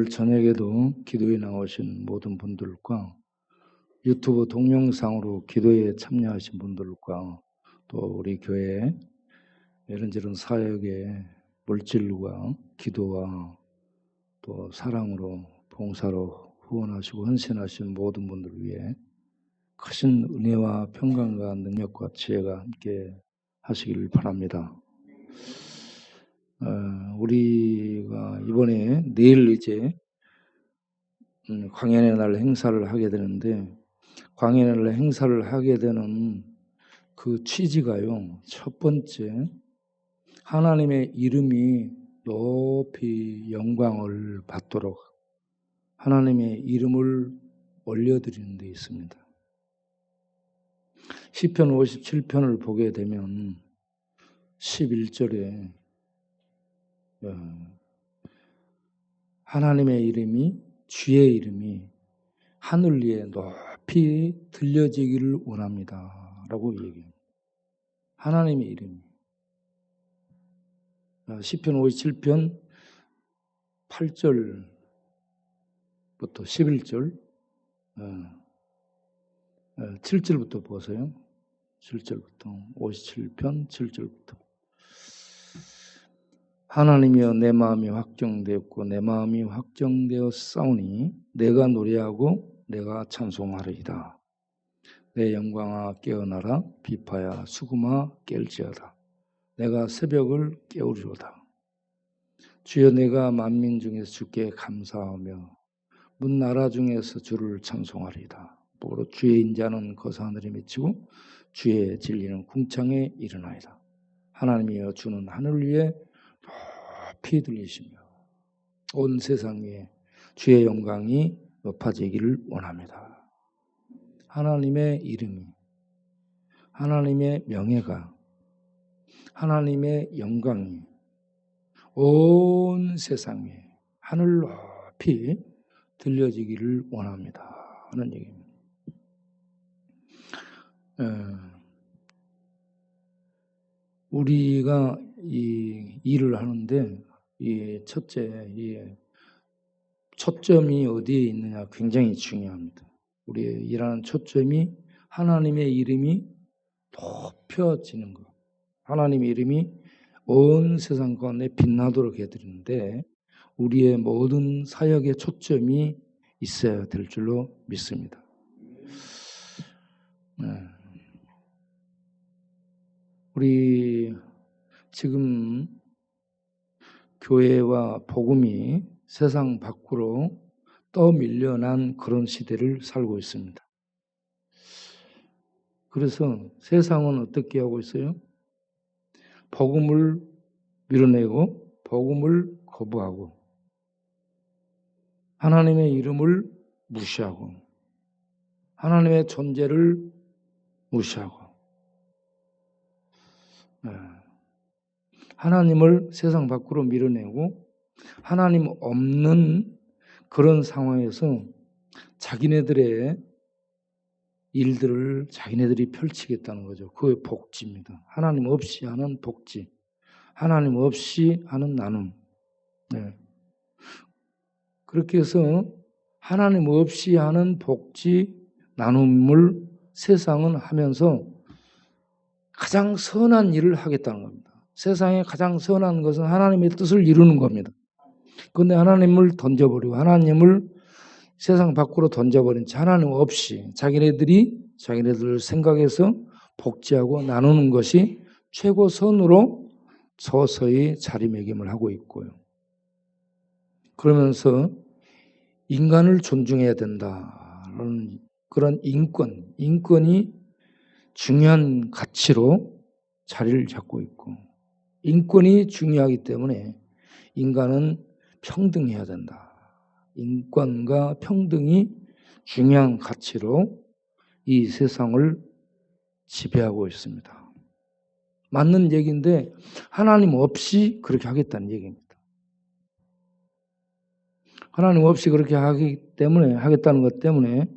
오늘 저녁에도 기도에 나오신 모든 분들과 유튜브 동영상으로 기도에 참여하신 분들과 또 우리 교회 이런저런 사역에 물질과 기도와 또 사랑으로 봉사로 후원하시고 헌신하신 모든 분들을 위해 크신 은혜와 평강과 능력과 지혜가 함께 하시길 바랍니다. 우리가 이번에 내일 이제 광야의 날 행사를 하게 되는데, 광야의 날 행사를 하게 되는 그 취지가요, 첫 번째, 하나님의 이름이 높이 영광을 받도록 하나님의 이름을 올려드리는 데 있습니다. 시편 57편을 보게 되면 11절에 하나님의 이름이, 주의 이름이 하늘 위에 높이 들려지기를 원합니다 라고 얘기해요. 하나님의 이름이. 시편 57편 8절부터 11절 7절부터 보세요. 7절부터 57편 7절부터 하나님이여 내 마음이 확정되었고 내 마음이 확정되었사오니 내가 노래하고 내가 찬송하리이다. 내 영광아 깨어나라 비파야 수금아 깰지어다. 내가 새벽을 깨우리로다. 주여 내가 만민 중에서 주께 감사하며 문 나라 중에서 주를 찬송하리이다. 보로 주의 인자는 거사하늘에 미치고 주의 진리는 궁창에 일어나이다. 하나님이여 주는 하늘 위에 높이 들리시며 온 세상 위에 주의 영광이 높아지기를 원합니다. 하나님의 이름이, 하나님의 명예가, 하나님의 영광이 온 세상에 하늘 높이 들려지기를 원합니다 하는 얘기입니다. 우리가 이 일을 하는데 이 첫째, 이 초점이 어디에 있느냐 굉장히 중요합니다. 우리의 일하는 초점이 하나님의 이름이 높여지는 것. 하나님의 이름이 온 세상 가운데 빛나도록 해드리는데 우리의 모든 사역의 초점이 있어야 될 줄로 믿습니다. 우리 지금 교회와 복음이 세상 밖으로 떠밀려난 그런 시대를 살고 있습니다. 그래서 세상은 어떻게 하고 있어요? 복음을 밀어내고 복음을 거부하고 하나님의 이름을 무시하고 하나님의 존재를 무시하고 하나님을 세상 밖으로 밀어내고 하나님 없는 그런 상황에서 자기네들의 일들을 자기네들이 펼치겠다는 거죠. 그게 복지입니다. 하나님 없이 하는 복지, 하나님 없이 하는 나눔. 그렇게 해서 하나님 없이 하는 복지, 나눔을 세상은 하면서 가장 선한 일을 하겠다는 겁니다. 세상에 가장 선한 것은 하나님의 뜻을 이루는 겁니다. 그런데 하나님을 던져버리고 하나님을 세상 밖으로 던져버린 채 하나님 없이 자기네들 생각해서 복지하고 나누는 것이 최고선으로 서서히 자리매김을 하고 있고요. 그러면서 인간을 존중해야 된다는 그런 인권이 중요한 가치로 자리를 잡고 있고 인권이 중요하기 때문에 인간은 평등해야 된다. 인권과 평등이 중요한 가치로 이 세상을 지배하고 있습니다. 맞는 얘기인데 하나님 없이 그렇게 하겠다는 얘기입니다. 하나님 없이 그렇게 하겠다는 것 때문에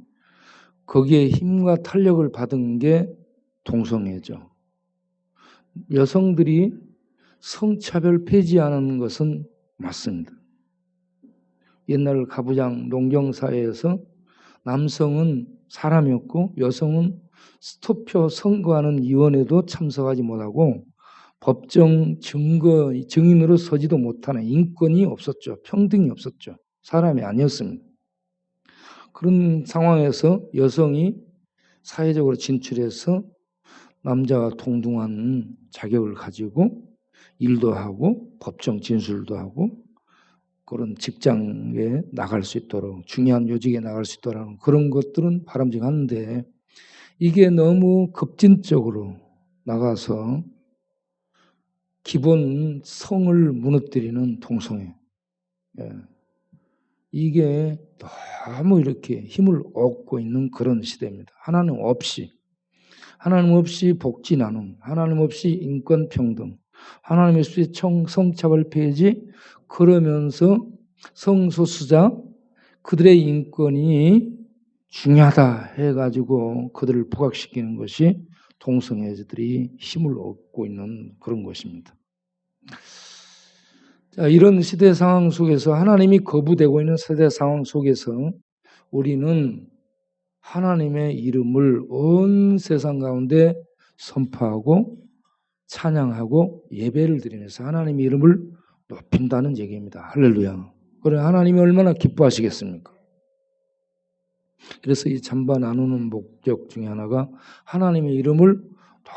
거기에 힘과 탄력을 받은 게 동성애죠. 여성들이 성차별 폐지하는 것은 맞습니다. 옛날 가부장 농경사회에서 남성은 사람이었고 여성은 투표 선거하는 위원회도 참석하지 못하고 법정 증인으로 서지도 못하는 인권이 없었죠. 평등이 없었죠. 사람이 아니었습니다. 그런 상황에서 여성이 사회적으로 진출해서 남자와 동등한 자격을 가지고 일도 하고 법정 진술도 하고 그런 직장에 나갈 수 있도록 중요한 요직에 나갈 수 있도록 그런 것들은 바람직한데 이게 너무 급진적으로 나가서 기본 성을 무너뜨리는 동성애. 이게 너무 이렇게 힘을 얻고 있는 그런 시대입니다. 하나님 없이 복지 나눔, 하나님 없이 인권 평등, 하나님 없이 성차별 폐지, 그러면서 성소수자 그들의 인권이 중요하다 해가지고 그들을 부각시키는 것이 동성애자들이 힘을 얻고 있는 그런 것입니다. 자, 이런 시대 상황 속에서 하나님이 거부되고 있는 시대 상황 속에서 우리는 하나님의 이름을 온 세상 가운데 선포하고 찬양하고 예배를 드리면서 하나님의 이름을 높인다는 얘기입니다. 할렐루야. 그래 하나님이 얼마나 기뻐하시겠습니까? 그래서 이 잠바 나누는 목적 중에 하나가 하나님의 이름을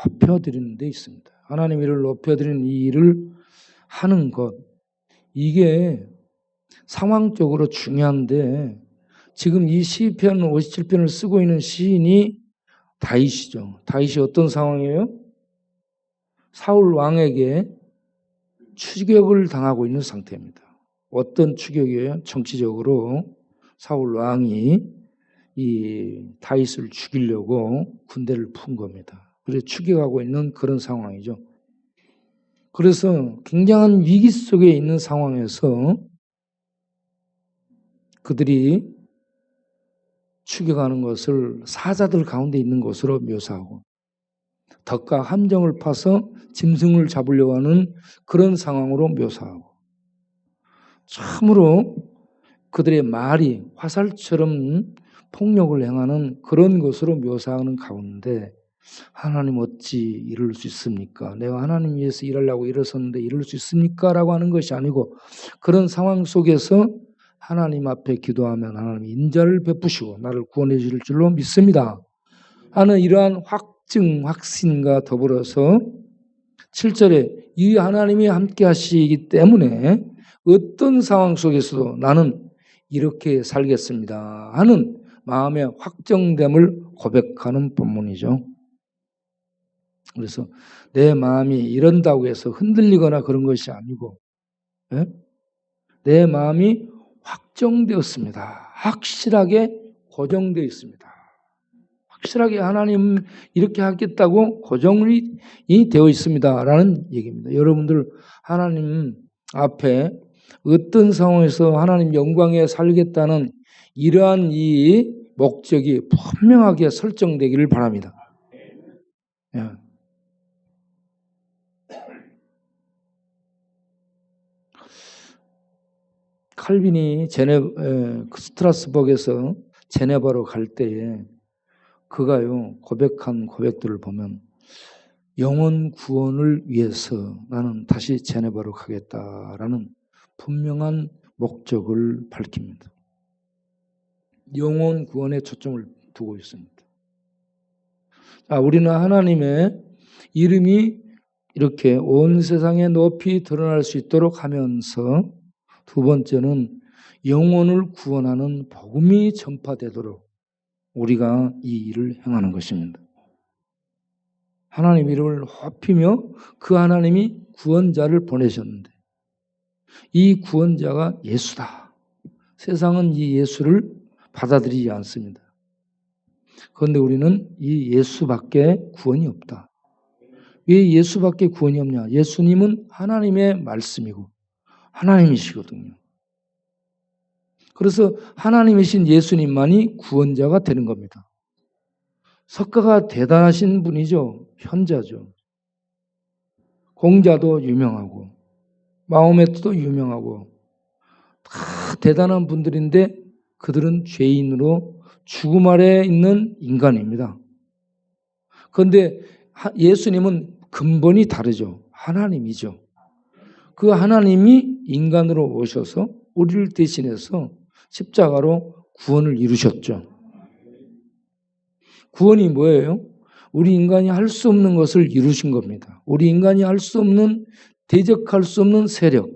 높여드리는 데 있습니다. 하나님의 이름을 높여드리는 이 일을 하는 것, 이게 상황적으로 중요한데 지금 이 시편 57편을 쓰고 있는 시인이 다윗이죠. 다윗이 어떤 상황이에요? 사울 왕에게 추격을 당하고 있는 상태입니다. 어떤 추격이에요? 정치적으로 사울 왕이 이 다윗을 죽이려고 군대를 푼 겁니다. 그래서 추격하고 있는 그런 상황이죠. 그래서 굉장한 위기 속에 있는 상황에서 그들이 추격하는 것을 사자들 가운데 있는 것으로 묘사하고 덕과 함정을 파서 짐승을 잡으려고 하는 그런 상황으로 묘사하고 참으로 그들의 말이 화살처럼 폭력을 행하는 그런 것으로 묘사하는 가운데 하나님 어찌 이럴 수 있습니까? 내가 하나님 위해서 일하려고 일어섰는데 이럴 수 있습니까? 라고 하는 것이 아니고 그런 상황 속에서 하나님 앞에 기도하면 하나님 인자를 베푸시고 나를 구원해 주실 줄로 믿습니다 하는 이러한 확신과 더불어서 7절에 이 하나님이 함께 하시기 때문에 어떤 상황 속에서도 나는 이렇게 살겠습니다 하는 마음의 확정됨을 고백하는 본문이죠. 그래서 내 마음이 이런다고 해서 흔들리거나 그런 것이 아니고 내 마음이 확정되었습니다. 확실하게 고정되어 있습니다. 확실하게 하나님 이렇게 하겠다고 고정이 되어 있습니다 라는 얘기입니다. 여러분들 하나님 앞에 어떤 상황에서 하나님 영광에 살겠다는 이러한 이 목적이 분명하게 설정되기를 바랍니다. 예. 칼빈이 스트라스버그에서 제네바로 갈 때에 그가요 고백한 고백들을 보면 영혼 구원을 위해서 나는 다시 제네바로 가겠다라는 분명한 목적을 밝힙니다. 영혼 구원에 초점을 두고 있습니다. 우리는 하나님의 이름이 이렇게 온 세상에 높이 드러날 수 있도록 하면서 두 번째는 영혼을 구원하는 복음이 전파되도록 우리가 이 일을 행하는 것입니다. 하나님 이름을 높이며 그 하나님이 구원자를 보내셨는데 이 구원자가 예수다. 세상은 이 예수를 받아들이지 않습니다. 그런데 우리는 이 예수밖에 구원이 없다. 왜 예수밖에 구원이 없냐? 예수님은 하나님의 말씀이고 하나님이시거든요. 그래서 하나님이신 예수님만이 구원자가 되는 겁니다. 석가가 대단하신 분이죠. 현자죠. 공자도 유명하고 마호메트도 유명하고 다 대단한 분들인데 그들은 죄인으로 죽음 아래 있는 인간입니다. 그런데 예수님은 근본이 다르죠. 하나님이죠. 그 하나님이 인간으로 오셔서 우리를 대신해서 십자가로 구원을 이루셨죠. 구원이 뭐예요? 우리 인간이 할 수 없는 것을 이루신 겁니다. 우리 인간이 할 수 없는, 대적할 수 없는 세력,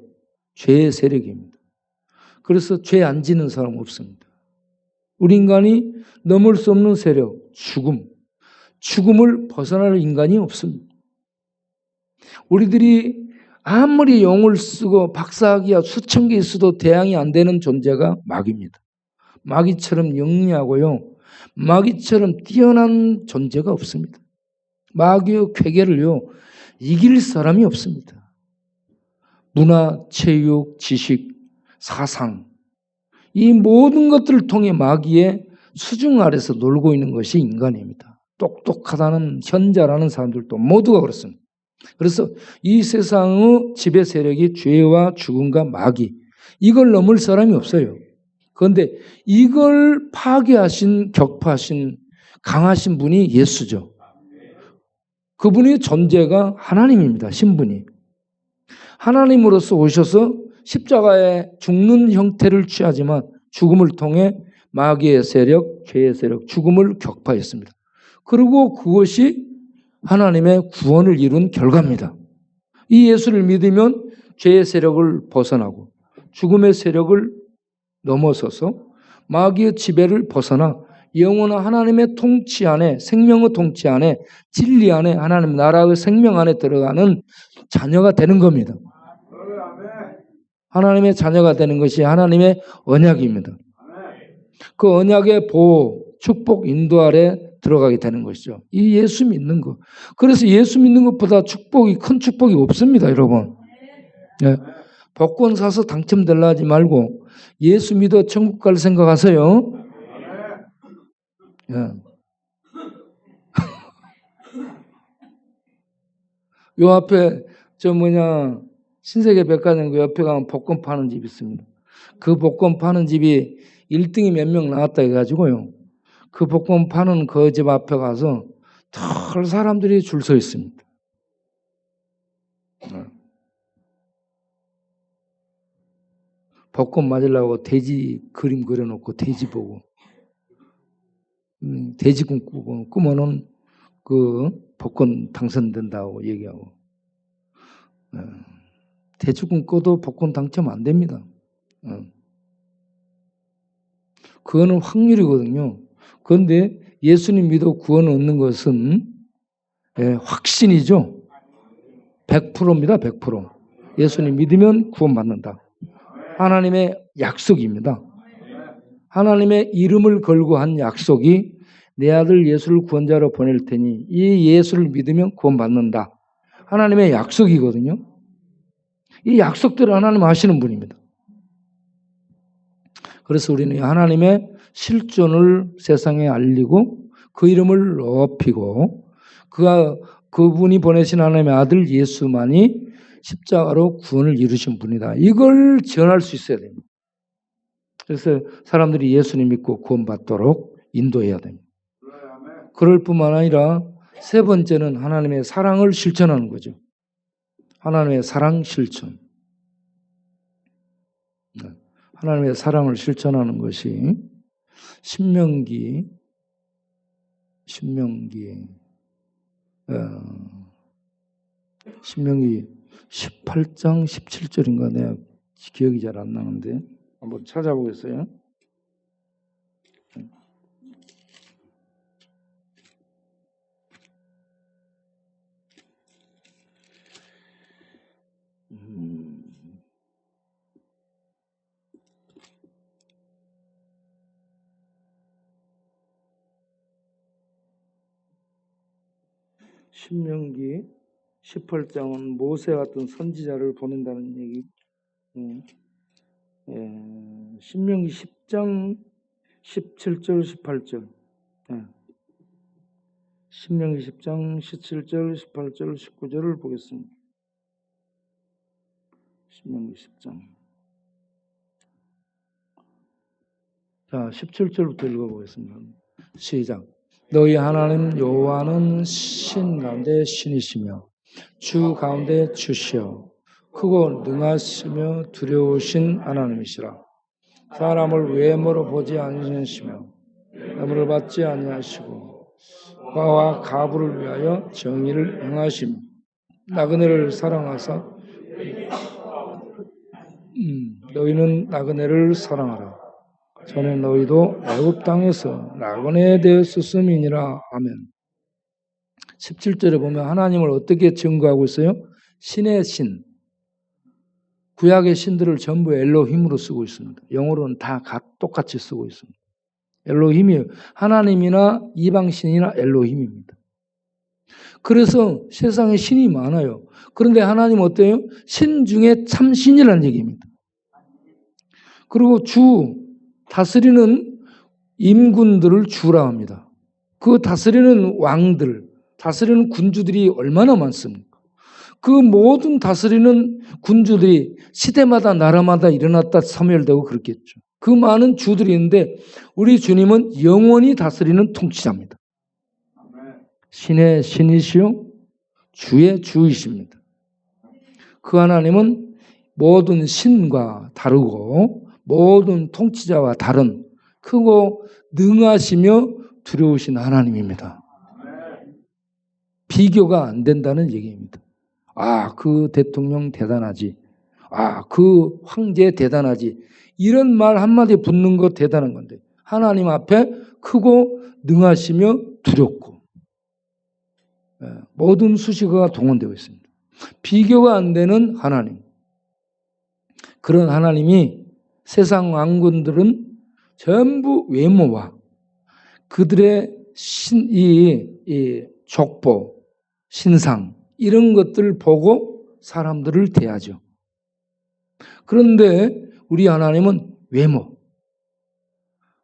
죄의 세력입니다. 그래서 죄 안 지는 사람 없습니다. 우리 인간이 넘을 수 없는 세력, 죽음을 벗어날 인간이 없습니다. 우리들이 아무리 용을 쓰고 박사학위야 수천 개 있어도 대항이 안 되는 존재가 마귀입니다. 마귀처럼 영리하고요. 마귀처럼 뛰어난 존재가 없습니다. 마귀의 쾌계를요, 이길 사람이 없습니다. 문화, 체육, 지식, 사상, 이 모든 것들을 통해 마귀의 수중 아래서 놀고 있는 것이 인간입니다. 똑똑하다는 현자라는 사람들도 모두가 그렇습니다. 그래서 이 세상의 지배 세력이 죄와 죽음과 마귀, 이걸 넘을 사람이 없어요. 그런데 이걸 파괴하신, 격파하신, 강하신 분이 예수죠. 그분의 존재가 하나님입니다. 신분이. 하나님으로서 오셔서 십자가에 죽는 형태를 취하지만 죽음을 통해 마귀의 세력, 죄의 세력, 죽음을 격파했습니다. 그리고 그것이 하나님의 구원을 이룬 결과입니다. 이 예수를 믿으면 죄의 세력을 벗어나고 죽음의 세력을 넘어서서 마귀의 지배를 벗어나 영원한 하나님의 통치 안에, 생명의 통치 안에, 진리 안에, 하나님 나라의 생명 안에 들어가는 자녀가 되는 겁니다. 하나님의 자녀가 되는 것이 하나님의 언약입니다. 그 언약의 보호, 축복, 인도 아래 들어가게 되는 것이죠. 이 예수 믿는 것. 그래서 예수 믿는 것보다 축복이, 큰 축복이 없습니다, 여러분. 네. 복권 사서 당첨될라 하지 말고 예수 믿어 천국 갈 생각하세요. 네. 요 앞에 신세계 백화점 그 옆에 가면 복권 파는 집이 있습니다. 그 복권 파는 집이 1등이 몇 명 나왔다 해가지고요. 그 복권 파는 그 집 앞에 가서 털 사람들이 줄 서 있습니다. 복권 맞으려고 돼지 그림 그려놓고 돼지 보고 돼지 꿈꾸고 꾸면은 그 복권 당선된다고 얘기하고 돼지 꿈꿔도 복권 당첨 안 됩니다. 그거는 확률이거든요. 그런데 예수님 믿어 구원 얻는 것은 확신이죠. 100%입니다. 100%. 예수님 믿으면 구원받는다. 하나님의 약속입니다. 하나님의 이름을 걸고 한 약속이 내 아들 예수를 구원자로 보낼 테니 이 예수를 믿으면 구원받는다. 하나님의 약속이거든요. 이 약속대로 하나님 하시는 분입니다. 그래서 우리는 하나님의 실존을 세상에 알리고 그 이름을 높이고 그분이 보내신 하나님의 아들 예수만이 십자가로 구원을 이루신 분이다. 이걸 전할 수 있어야 됩니다. 그래서 사람들이 예수님 믿고 구원받도록 인도해야 됩니다. 그럴 뿐만 아니라 세 번째는 하나님의 사랑을 실천하는 거죠. 하나님의 사랑 실천. 하나님의 사랑을 실천하는 것이 신명기 18장 17절인가 내가 기억이 잘 안 나는데 한번 찾아보겠어요. 신명기 18장은 모세 같은 선지자를 보낸다는 얘기. 신명기 10장 17절 18절. 신명기 10장 17절 18절 19절을 보겠습니다. 신명기 10장 자, 17절부터 읽어보겠습니다. 시작. 너희 하나님 여호와는 신 가운데 신이시며 주 가운데 주시여 크고 능하시며 두려우신 하나님이시라. 사람을 외모로 보지 않으시며 뇌물을 받지 아니하시고 과와 가부를 위하여 정의를 행하시며 나그네를 사랑하사 너희는 나그네를 사랑하라. 전에 너희도 애굽 땅에서 나그네 되었음이니라. 아멘. 17절에 보면 하나님을 어떻게 증거하고 있어요? 신의 신. 구약의 신들을 전부 엘로힘으로 쓰고 있습니다. 영어로는 다 똑같이 쓰고 있습니다. 엘로힘이에요. 하나님이나 이방신이나 엘로힘입니다. 그래서 세상에 신이 많아요. 그런데 하나님 어때요? 신 중에 참신이라는 얘기입니다. 그리고 주, 다스리는 임군들을 주라 합니다. 그 다스리는 왕들, 다스리는 군주들이 얼마나 많습니까? 그 모든 다스리는 군주들이 시대마다 나라마다 일어났다 사멸되고 그렇겠죠. 그 많은 주들이 있는데 우리 주님은 영원히 다스리는 통치자입니다. 신의 신이시요 주의 주이십니다. 그 하나님은 모든 신과 다르고 모든 통치자와 다른 크고 능하시며 두려우신 하나님입니다. 비교가 안 된다는 얘기입니다. 아, 그 대통령 대단하지. 아, 그 황제 대단하지. 이런 말 한마디 붙는 거 대단한 건데 하나님 앞에 크고 능하시며 두렵고 모든 수식어가 동원되어 있습니다. 비교가 안 되는 하나님. 그런 하나님이 세상 왕군들은 전부 외모와 그들의 이 족보, 신상 이런 것들을 보고 사람들을 대하죠. 그런데 우리 하나님은 외모.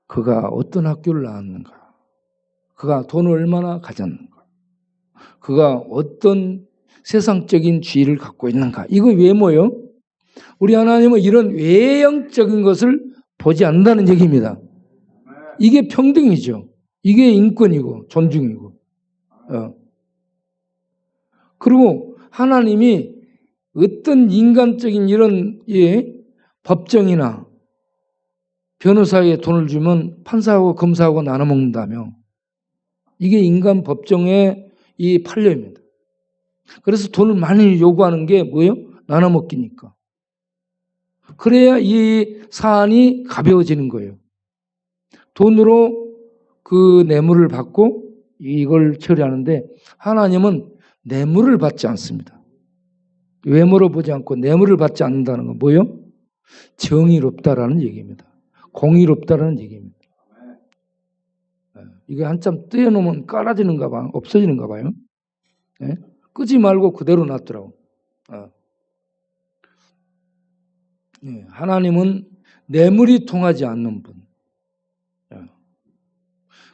그가 어떤 학교를 나왔는가? 그가 돈을 얼마나 가졌는가? 그가 어떤 세상적인 지위를 갖고 있는가? 이거 외모요. 우리 하나님은 이런 외형적인 것을 보지 않는다는 얘기입니다. 이게 평등이죠. 이게 인권이고 존중이고. 그리고 하나님이 어떤 인간적인 이런 법정이나 변호사에게 돈을 주면 판사하고 검사하고 나눠 먹는다며 이게 인간 법정의 이 판례입니다. 그래서 돈을 많이 요구하는 게 뭐예요? 나눠 먹기니까. 그래야 이 사안이 가벼워지는 거예요. 돈으로 그 뇌물을 받고 이걸 처리하는데 하나님은 뇌물을 받지 않습니다. 외모로 보지 않고 뇌물을 받지 않는다는 건 뭐예요? 정의롭다라는 얘기입니다. 공의롭다라는 얘기입니다. 이게 한참 떼어놓으면 깔아지는가 봐, 없어지는가 봐요. 네? 끄지 말고 그대로 놔두라고. 네, 하나님은 뇌물이 통하지 않는 분.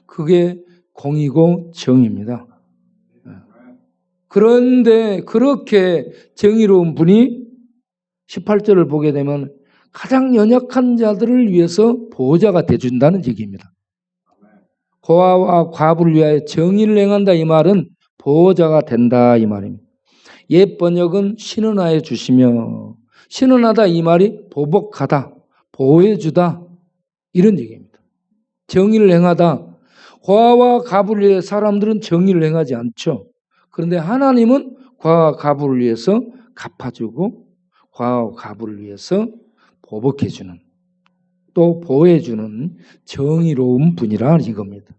그게 공의고 정의입니다. 그런데 그렇게 정의로운 분이 18절을 보게 되면 가장 연약한 자들을 위해서 보호자가 되준다는 얘기입니다. 고아와 과부를 위하여 정의를 행한다 이 말은 보호자가 된다 이 말입니다. 옛 번역은 신은하여 주시며 신은하다 이 말이 보복하다, 보호해주다 이런 얘기입니다. 정의를 행하다. 고아와 과부를 위해 사람들은 정의를 행하지 않죠. 그런데 하나님은 고아와 과부를 위해서 갚아주고 고아와 과부를 위해서 보복해주는 또 보호해주는 정의로운 분이라 이겁니다.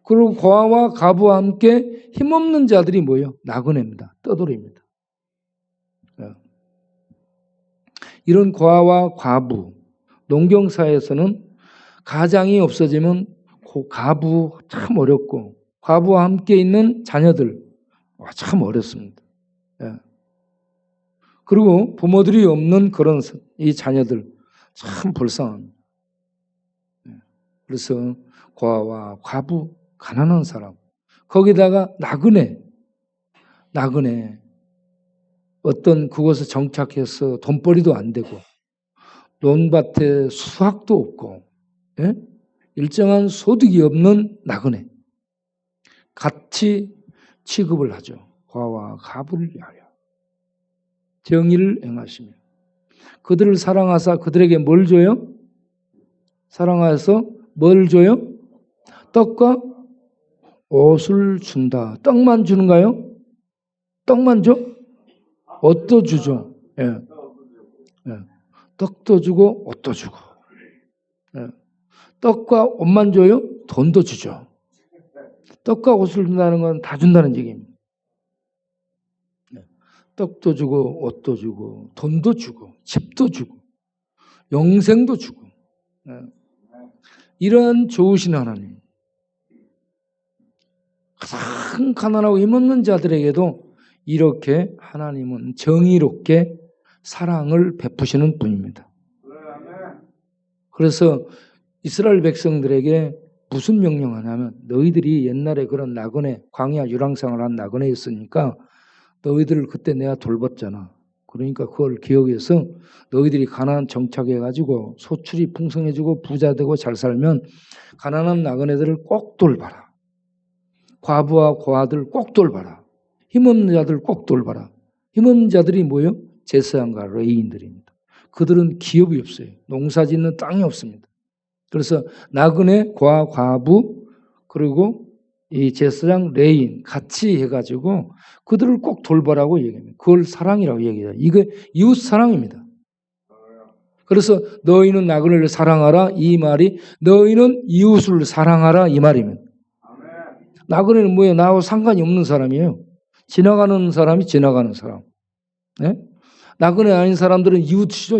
그리고 고아와 과부와 함께 힘없는 자들이 뭐예요? 나그네입니다. 떠돌이입니다. 이런 고아와 과부, 농경사에서는 가장이 없어지면 가부 참 어렵고 과부와 함께 있는 자녀들 참 어렵습니다. 그리고 부모들이 없는 그런 이 자녀들 참 불쌍합니다. 그래서 고아와 과부, 가난한 사람, 거기다가 나그네 어떤 그곳에 정착해서 돈벌이도 안 되고 논밭에 수확도 없고, 예? 일정한 소득이 없는 나그네. 같이 취급을 하죠. 과와 가부를 위하여 정의를 행하시며 그들을 사랑하사 그들에게 뭘 줘요? 사랑하여서 뭘 줘요? 떡과 옷을 준다. 떡만 주는가요? 떡만 줘? 옷도 주죠. 예. 예. 떡도 주고 옷도 주고. 예. 떡과 옷만 줘요? 돈도 주죠. 떡과 옷을 준다는 건 다 준다는 얘기입니다. 예. 떡도 주고 옷도 주고 돈도 주고 집도 주고 영생도 주고. 예. 이런 좋으신 하나님. 가장 가난하고 힘없는 자들에게도 이렇게 하나님은 정의롭게 사랑을 베푸시는 분입니다. 그래서 이스라엘 백성들에게 무슨 명령하냐면 너희들이 옛날에 그런 나그네, 광야 유랑생활을 한 나그네였으니까 너희들을 그때 내가 돌봤잖아. 그러니까 그걸 기억해서 너희들이 가나안 정착해가지고 소출이 풍성해지고 부자 되고 잘 살면 가난한 나그네들을 꼭 돌봐라. 과부와 고아들 꼭 돌봐라. 힘없는 자들 꼭 돌봐라. 힘없는 자들이 뭐예요? 제사장과 레위인들입니다. 그들은 기업이 없어요. 농사짓는 땅이 없습니다. 그래서 나그네, 과부 그리고 이 제사장, 레위인 같이 해가지고 그들을 꼭 돌보라고 얘기합니다. 그걸 사랑이라고 얘기해요. 이거 이웃 사랑입니다. 그래서 너희는 나그네를 사랑하라 이 말이 너희는 이웃을 사랑하라 이 말입니다. 나그네는 뭐예요? 나하고 상관이 없는 사람이에요. 지나가는 사람이 지나가는 사람. 네? 나그네 아닌 사람들은 이웃이죠.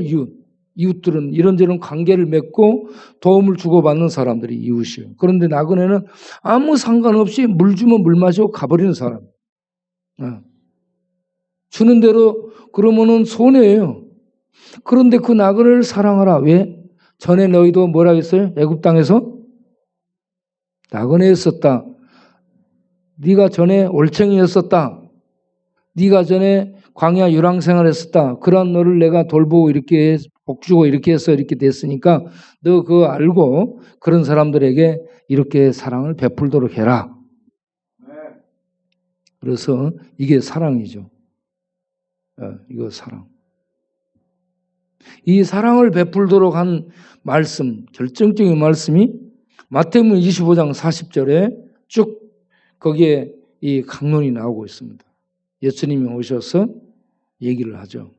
이웃들은 이런저런 관계를 맺고 도움을 주고받는 사람들이 이웃이에요. 그런데 나그네는 아무 상관없이 물 주면 물 마시고 가버리는 사람. 주는 대로 그러면은 손해예요. 그런데 그 나그네를 사랑하라. 왜? 전에 너희도 뭐라 했어요? 애굽 땅에서 나그네였었다. 네가 전에 올챙이였었다. 네가 전에 광야 유랑생활했었다. 그런 너를 내가 돌보고 이렇게 복주고 이렇게 해서 이렇게 됐으니까 너 그거 알고 그런 사람들에게 이렇게 사랑을 베풀도록 해라. 그래서 이게 사랑이죠. 이거 사랑. 이 사랑을 베풀도록 한 말씀, 결정적인 말씀이 마태복음 25장 40절에 쭉 거기에 이 강론이 나오고 있습니다. 예수님이 오셔서 얘기를 하죠.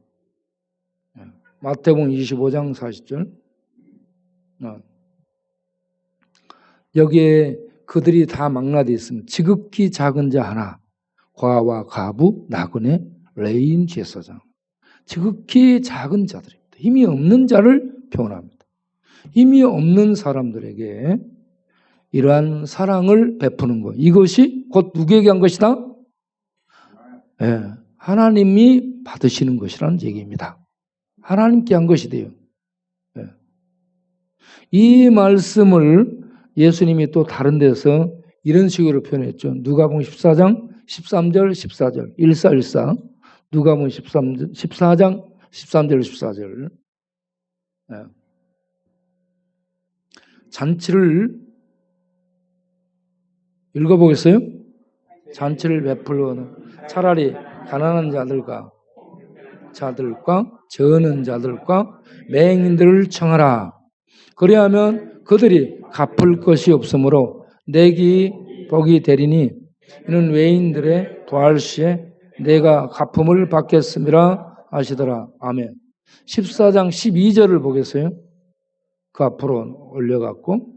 마태복음 25장 40절. 여기에 그들이 다 망라되어 있습니다. 지극히 작은 자 하나, 과와 가부, 나그네, 레위인, 제사장. 지극히 작은 자들입니다. 힘이 없는 자를 표현합니다. 힘이 없는 사람들에게 이러한 사랑을 베푸는 것. 이것이 곧 누구에게 한 것이다? 네, 하나님이 받으시는 것이라는 얘기입니다. 하나님께 한 것이 돼요. 네. 이 말씀을 예수님이 또 다른 데서 이런 식으로 표현했죠. 누가복음 14장 13절 14절 1414 누가복음 14장 13절 14절 네. 잔치를 읽어보겠어요? 잔치를 베풀거든 차라리 가난한 자들과 저는 자들과 맹인들을 청하라. 그리하면 그들이 갚을 것이 없으므로 내기 복이 되리니 이는 외인들의 부활 시에 내가 갚음을 받겠음이라 하시더라. 아멘. 14장 12절을 보겠어요? 그 앞으로 올려갖고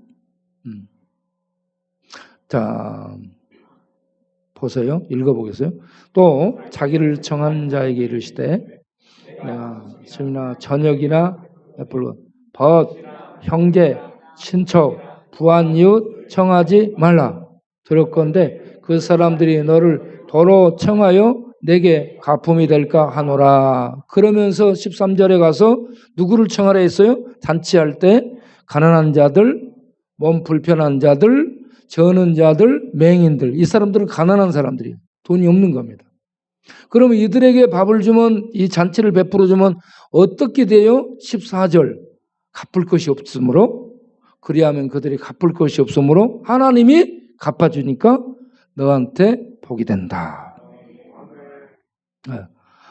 자 보세요. 읽어보겠어요? 또 자기를 청한 자에게 이르시되 내가 아침이나 저녁이나 벗, 형제, 친척, 부한 이웃 청하지 말라. 들었건대 그 사람들이 너를 도로 청하여 내게 가품이 될까 하노라. 그러면서 13절에 가서 누구를 청하라 했어요? 잔치할 때 가난한 자들, 몸 불편한 자들, 저는 자들, 맹인들. 이 사람들은 가난한 사람들이에요. 돈이 없는 겁니다. 그러면 이들에게 밥을 주면 이 잔치를 베풀어 주면 어떻게 돼요? 14절 갚을 것이 없으므로, 그리하면 그들이 갚을 것이 없으므로 하나님이 갚아주니까 너한테 복이 된다. 네.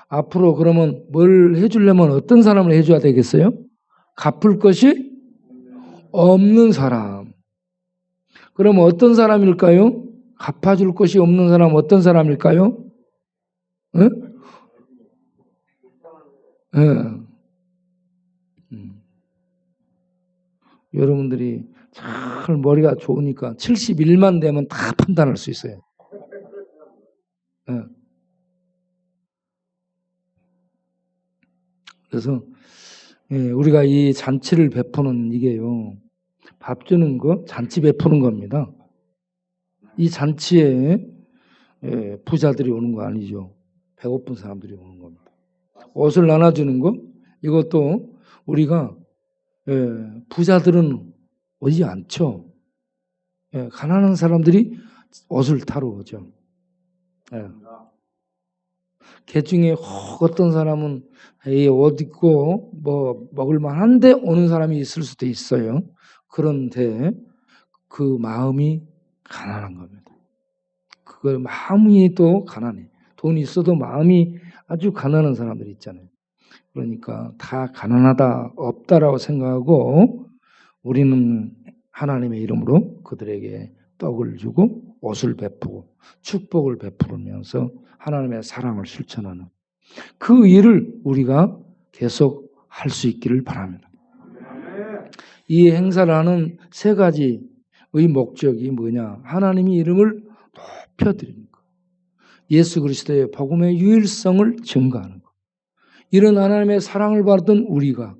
앞으로 그러면 뭘 해주려면 어떤 사람을 해줘야 되겠어요? 갚을 것이 없는 사람. 그러면 어떤 사람일까요? 갚아줄 것이 없는 사람 어떤 사람일까요? 네? 네. 여러분들이 잘 머리가 좋으니까 71만 되면 다 판단할 수 있어요. 네. 그래서 우리가 이 잔치를 베푸는 이게요, 밥 주는 거 잔치 베푸는 겁니다. 이 잔치에 부자들이 오는 거 아니죠. 배고픈 사람들이 오는 겁니다. 옷을 나눠주는 거, 이것도 우리가 부자들은 오지 않죠. 가난한 사람들이 옷을 타러 오죠. 개중에 어떤 사람은 옷 입고 뭐 먹을만한데 오는 사람이 있을 수도 있어요. 그런데 그 마음이 가난한 겁니다. 그 마음이 또 가난해. 돈이 있어도 마음이 아주 가난한 사람들이 있잖아요. 그러니까 다 가난하다, 없다라고 생각하고 우리는 하나님의 이름으로 그들에게 떡을 주고 옷을 베푸고 축복을 베푸면서 하나님의 사랑을 실천하는 그 일을 우리가 계속 할 수 있기를 바랍니다. 이 행사를 하는 세 가지의 목적이 뭐냐? 하나님의 이름을 높여드리는 것, 예수 그리스도의 복음의 유일성을 증거하는 것, 이런 하나님의 사랑을 받던 우리가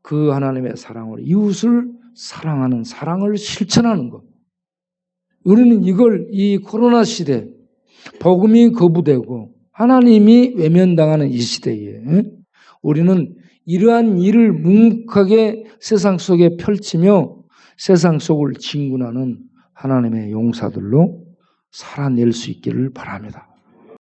그 하나님의 사랑으로 이웃을 사랑하는 사랑을 실천하는 것. 우리는 이걸 이 코로나 시대, 복음이 거부되고 하나님이 외면당하는 이 시대에 우리는 이러한 일을 묵묵하게 세상 속에 펼치며 세상 속을 진군하는 하나님의 용사들로 살아낼 수 있기를 바랍니다.